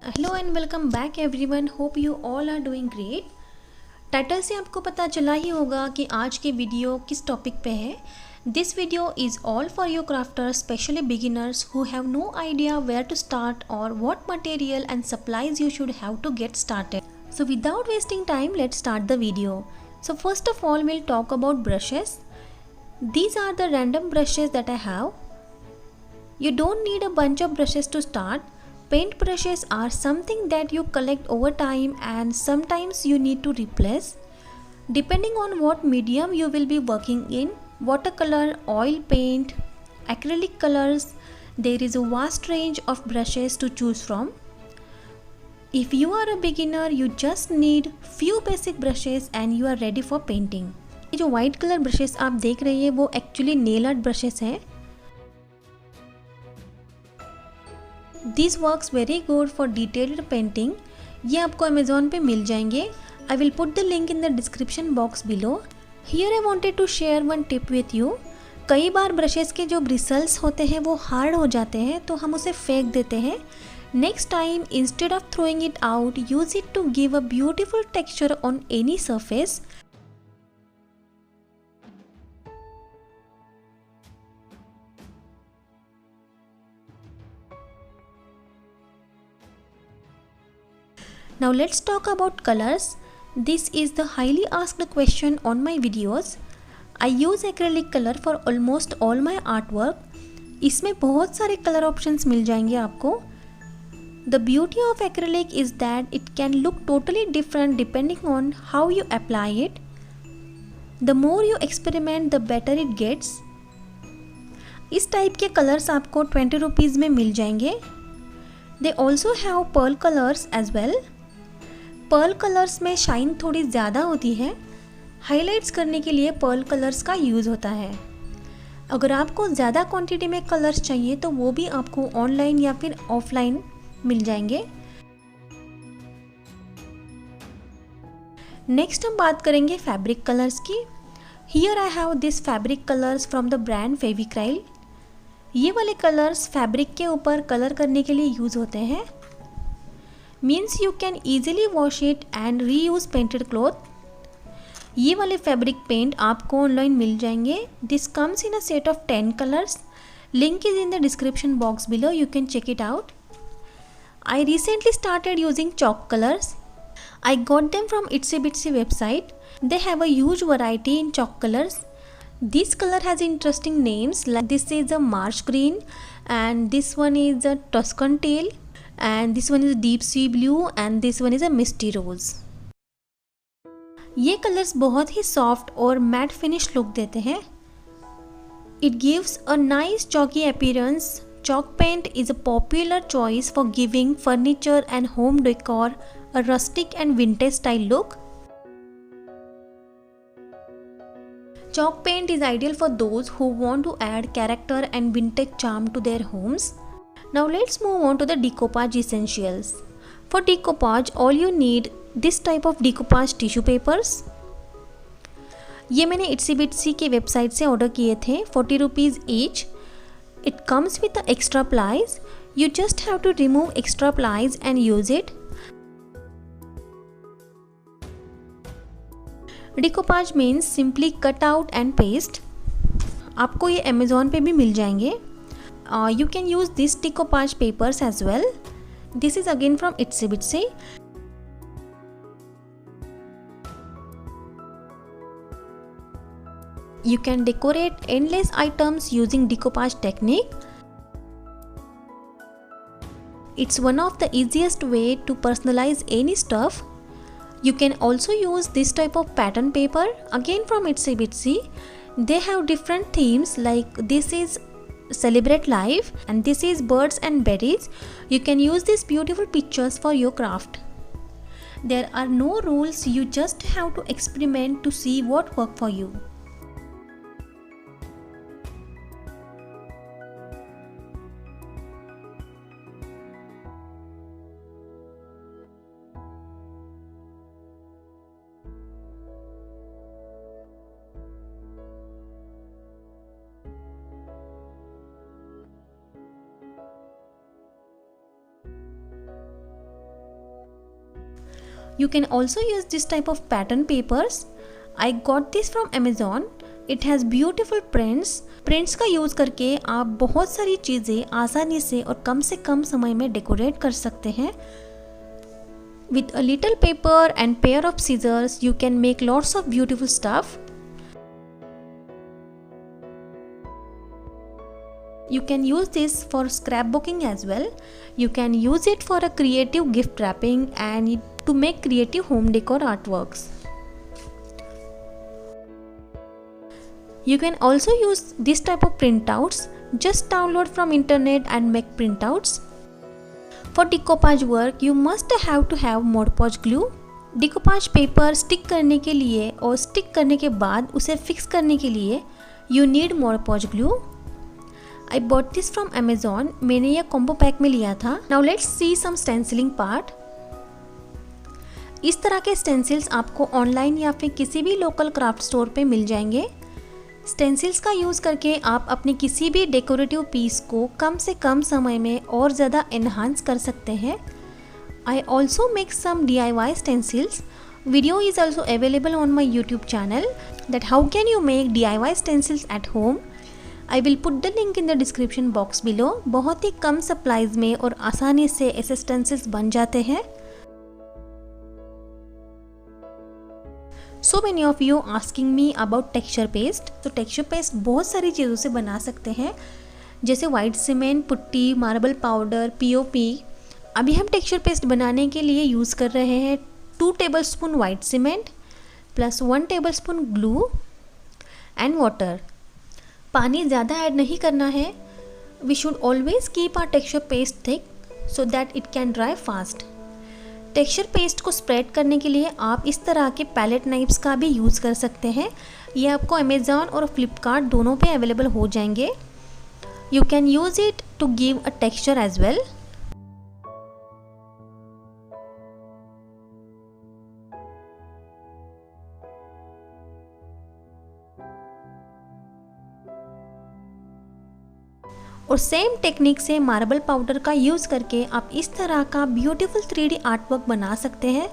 Hello and welcome back everyone, hope you all are doing great. Title से आपको पता चला ही होगा कि आज की वीडियो किस टॉपिक पे है। This video is all for your crafters, specially beginners who have no idea where to start और what material and supplies you should have to get started. So without wasting time, let's start the video. So first of all, we'll talk about brushes. These are the random brushes that I have. You don't need a bunch of brushes to start. Paint brushes are something that you collect over time and sometimes you need to replace. Depending on what medium you will be working in, watercolor, oil paint, acrylic colors, there is a vast range of brushes to choose from. If you are a beginner, you just need few basic brushes and you are ready for painting. ये जो white color brushes आप देख रहे हैं वो actually nail art brushes हैं. This works very good for detailed painting. ये आपको Amazon पे मिल जाएंगे. I will put the link in the description box below. Here I wanted to share one tip with you. कई बार brushes के जो bristles होते हैं वो हार्ड हो जाते हैं तो हम उसे फेंक देते हैं. Next time, instead of throwing it out, use it to give a beautiful texture on any surface. Now let's talk about colors. This is the highly asked question on my videos. I use acrylic color for almost all my artwork. इसमें बहुत सारे color options मिल जाएंगे आपको. The beauty of acrylic is that it can look totally different depending on how you apply it. The more you experiment, the better it gets. इस type के colours आपको 20 rupees में मिल जाएंगे. They also have pearl colors as well. Pearl colours में shine थोड़ी ज़्यादा होती है. हाइलाइट्स करने के लिए पर्ल कलर्स का यूज़ होता है. अगर आपको ज़्यादा क्वांटिटी में कलर्स चाहिए तो वो भी आपको ऑनलाइन या फिर ऑफलाइन मिल जाएंगे. नेक्स्ट हम बात करेंगे फैब्रिक कलर्स की. Here I have this fabric colours from the brand Fevicryl. ये वाले कलर्स फैब्रिक के ऊपर कलर करने के लिए यूज़ होते हैं. Means you can easily wash it and reuse painted cloth. ये वाले फैब्रिक पेंट आपको ऑनलाइन मिल जाएंगे. This comes in a set of 10 colors. Link is in the description box below. You can check it out. I recently started using chalk colors. I got them from Itsy Bitsy website. They have a huge variety in chalk colors. This color has interesting names like this is a marsh green and this one is a Tuscan teal. And this one is a deep sea blue and this one is a misty rose. ये colours बहुत ही soft और matte finish look देते हैं. It gives a nice chalky appearance. Chalk paint is a popular choice for giving furniture and home decor a rustic and vintage style look. Chalk paint is ideal for those who want to add character and vintage charm to their homes. Now let's move on to the decoupage essentials. For decoupage, all you need this type of decoupage tissue papers. ये मैंने Itsy Bitsy के website से order किए थे. 40 rupees each. It comes with the extra plies. You just have to remove extra plies and use it. Decoupage means simply cut out and paste. आपको ये Amazon पे भी मिल जाएंगे. You can use these decoupage papers as well. This is again from Itsy Bitsy. You can decorate endless items using decoupage technique. It's one of the easiest way to personalize any stuff. You can also use this type of pattern paper again from Itsy Bitsy. They have different themes like this is Celebrate Life and this is Birds and Berries. You can use these beautiful pictures for your craft. There are no rules, you just have to experiment to see what works for you. You can also use this type of pattern papers. I got this from Amazon. It has beautiful prints. Prints का use करके आप बहुत सारी चीज़ें आसानी से और कम से कम समय में डेकोरेट कर सकते हैं. With a little paper and pair of scissors, you can make lots of beautiful stuff. You can use this for scrapbooking as well. You can use it for a creative gift wrapping and to make creative home decor artworks. You can also use this type of printouts. Just download from internet and make printouts. For decoupage work, you must have to have Mod Podge glue. Decoupage paper stick करने के लिए और stick करने के बाद उसे fix करने के लिए you need Mod Podge glue. I bought this from Amazon. मैंने यह combo pack में लिया था. Now let's see some stenciling part. इस तरह के stencils आपको ऑनलाइन या फिर किसी भी लोकल क्राफ्ट स्टोर पे मिल जाएंगे. स्टेंसिल्स का यूज़ करके आप अपने किसी भी डेकोरेटिव पीस को कम से कम समय में और ज़्यादा एनहांस कर सकते हैं. I also make some DIY stencils. Video is also available on my YouTube channel that how can you make DIY stencils at home. I will put the link in the description box below. बहुत ही कम supplies में और आसानी से ऐसे stencils बन जाते हैं. So many of you asking me about texture paste. तो texture paste बहुत सारी चीज़ों से बना सकते हैं, जैसे white cement, putty, marble powder, POP. अभी हम texture paste बनाने के लिए यूज़ कर रहे हैं 2 tablespoon white cement plus 1 tablespoon glue and water. पानी ज़्यादा ऐड नहीं करना है. We should always keep our texture paste thick so that it can dry fast. Texture paste को स्प्रेड करने के लिए आप इस तरह के पैलेट नाइफ्स का भी यूज़ कर सकते हैं. ये आपको अमेज़ॉन और फ्लिपकार्ट दोनों पे अवेलेबल हो जाएंगे. You can use it to give a texture as well. और सेम टेक्निक से मार्बल पाउडर का यूज़ करके आप इस तरह का ब्यूटीफुल 3D आर्टवर्क बना सकते हैं.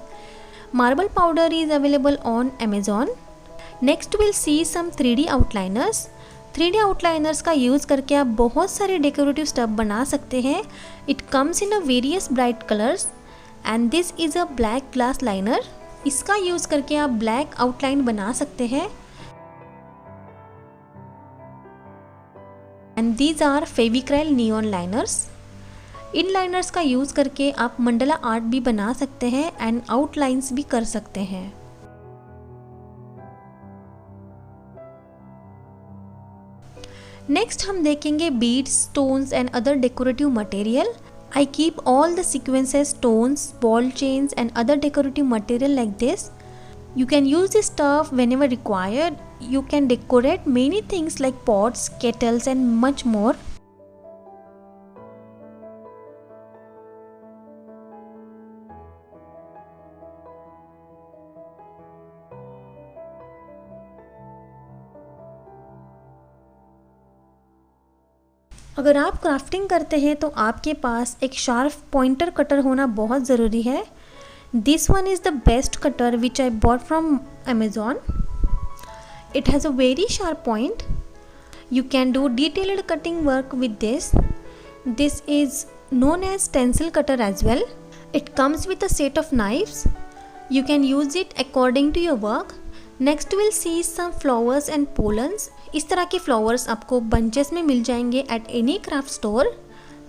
Marble powder is available on Amazon. Next will see some 3D outliners. 3D outliners का यूज़ करके आप बहुत सारे डेकोरेटिव स्टफ बना सकते हैं. It comes in a various bright colours and this is a black glass liner. इसका use करके आप ब्लैक आउटलाइन बना सकते हैं. And these are Fevicryl neon liners. इन लाइनर्स का यूज़ करके आप मंडला आर्ट भी बना सकते हैं एंड आउटलाइंस भी कर सकते हैं. नेक्स्ट हम देखेंगे beads, stones and other decorative material. I keep all the sequences, stones, ball chains and other decorative material like this. You can use this stuff whenever required. You can decorate many things like pots, kettles and much more. अगर आप crafting करते हैं तो आपके पास एक sharp pointer cutter होना बहुत ज़रूरी है. This one is the best cutter which I bought from Amazon. It has a very sharp point. You can do detailed cutting work with this. This is known as stencil cutter as well. It comes with a set of knives. You can use it according to your work. Next we'll see some flowers and pollens. इस तरह के flowers आपको bunches में मिल जाएंगे at any craft store.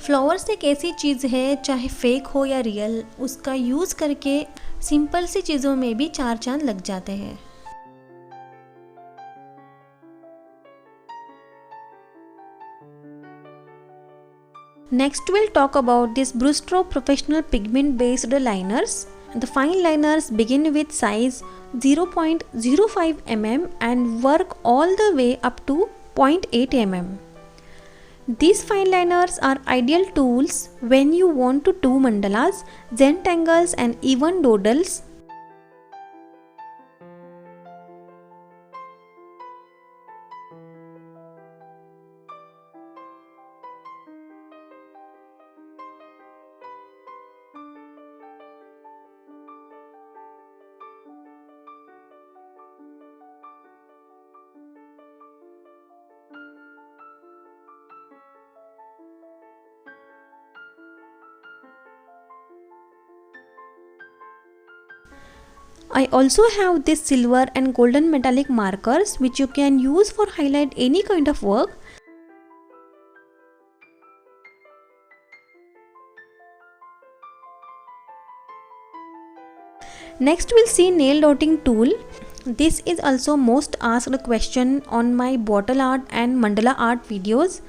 Flowers एक ऐसी चीज़ है, चाहे फेक हो या रियल, उसका यूज़ करके सिंपल सी चीज़ों में भी 4 चांद लग जाते हैं. Next we'll talk about this Brustro professional pigment based liners. The fine liners begin with size 0.05 mm and work all the way up to 0.8 mm. These fine liners are ideal tools when you want to do mandalas, Zentangles and even doodles. I also have this silver and golden metallic markers which you can use for highlight any kind of work. Next we'll see nail dotting tool. This is also most asked question on my bottle art and mandala art videos.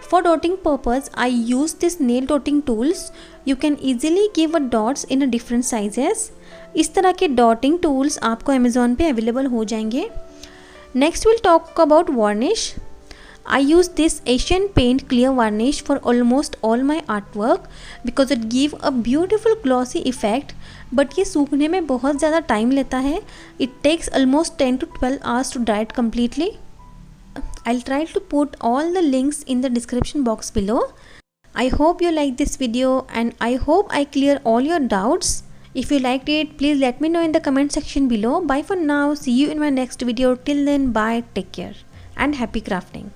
For dotting purpose, I use this nail dotting tools. You can easily give a dots in a different sizes. इस तरह के dotting tools आपको Amazon पे available हो जाएंगे. Next we'll talk about varnish. I use this Asian Paint clear varnish for almost all my artwork because it give a beautiful glossy effect. But ये सूखने में बहुत ज़्यादा टाइम लेता है. It takes almost 10 to 12 hours to dry it completely. I'll try to put all the links in the description box below. I hope you like this video and I hope I clear all your doubts. If you liked it, please let me know in the comment section below. Bye for now. See you in my next video. Till then, bye. Take care and happy crafting.